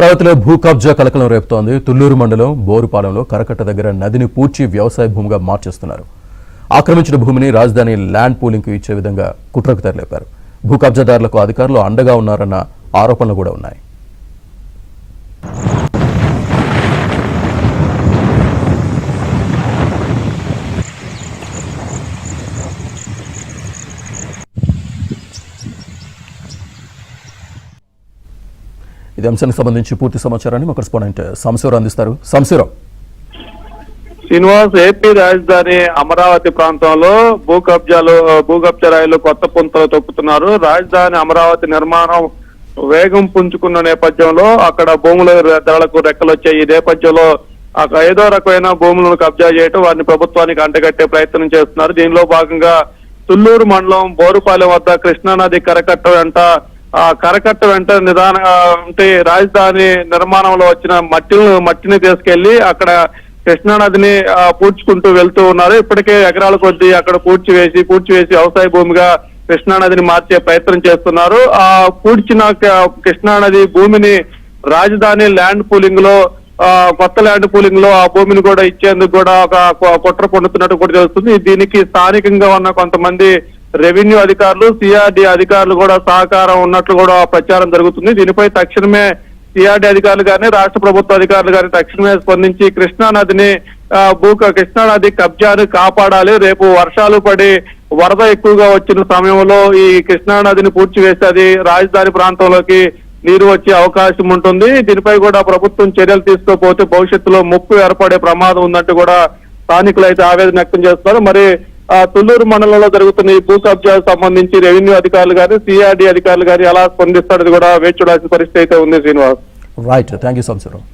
అమరావతిలో భూ కబ్జా కలకలం రేపుతోంది. తుళ్లూరు మండలం బోరుపాలెంలో కరకట్ట దగ్గర నదిని పూడ్చి వ్యవసాయ భూమిగా మార్చేస్తున్నారు. ఆక్రమించిన భూమిని రాజధాని ల్యాండ్ పూలింగ్ కు ఇచ్చే విధంగా కుట్రకు తెరలేపారు. భూ కబ్జాదారులకు అధికారులు అండగా ఉన్నారన్న ఆరోపణలు కూడా ఉన్నాయి. ఇది అంశానికి సంబంధించి పూర్తి సమాచారాన్ని మా కరెస్పాండెంట్ సంశీరావు అందిస్తారు. సంశీరావు. శ్రీనివాస్, ఏపీ రాజధాని అమరావతి ప్రాంతంలో భూ కబ్జా రాయిలు కొత్త పుంతలు తొక్కుతున్నారు. రాజధాని అమరావతి నిర్మాణం వేగం పుంజుకున్న నేపథ్యంలో అక్కడ భూముల ధరలకు రెక్కలొచ్చాయి. ఈ నేపథ్యంలో ఏదో రకమైన భూములను కబ్జా చేయడం, వారిని ప్రభుత్వానికి అంటగట్టే ప్రయత్నం చేస్తున్నారు. దీనిలో భాగంగా తుళ్లూరు మండలం బోరుపాలెం వద్ద కృష్ణానది కరకట్ట వెంట అంటే రాజధాని నిర్మాణంలో వచ్చిన మట్టిని తీసుకెళ్లి అక్కడ కృష్ణానదిని పూడ్చుకుంటూ వెళ్తూ ఉన్నారు. ఇప్పటికే ఎకరాల కొద్దీ అక్కడ పూడ్చివేసి వ్యవసాయ భూమిగా కృష్ణానదిని మార్చే ప్రయత్నం చేస్తున్నారు. ఆ పూడ్చిన కృష్ణానది భూమిని రాజధాని ల్యాండ్ పూలింగ్ లో కొత్త ల్యాండ్ పూలింగ్ లో ఆ భూమిని కూడా ఇచ్చేందుకు కూడా ఒక కుట్ర పొందుతున్నట్టు కూడా తెలుస్తుంది. దీనికి స్థానికంగా ఉన్న కొంతమంది రెవెన్యూ అధికారులు, సిఆర్డి అధికారులు కూడా సహకారం ఉన్నట్లు కూడా ప్రచారం జరుగుతుంది. దీనిపై తక్షణమే సిఆర్డి అధికారులు కానీ రాష్ట్ర ప్రభుత్వ అధికారులు కానీ తక్షణమే స్పందించి కృష్ణానది కబ్జాను కాపాడాలి. రేపు వర్షాలు పడి వరద ఎక్కువగా వచ్చిన సమయంలో ఈ కృష్ణానదిని పూడ్చివేస్తే అది రాజధాని ప్రాంతంలోకి నీరు వచ్చే అవకాశం ఉంటుంది. దీనిపై కూడా ప్రభుత్వం చర్యలు తీసుకోకపోతే భవిష్యత్తులో ముప్పు ఏర్పడే ప్రమాదం ఉందంటూ కూడా స్థానికులు అయితే ఆవేదన వ్యక్తం చేస్తున్నారు. మరి తుళ్లూరు మండలంలో జరుగుతున్న ఈ భూ కబ్జాకు సంబంధించి రెవెన్యూ అధికారులు కానీ సిఆర్డి అధికారులు కానీ ఎలా స్పందిస్తారని కూడా వేచి చూడాల్సిన పరిస్థితి అయితే ఉంది. శ్రీనివాస్. Right, thank you సంశీరావు.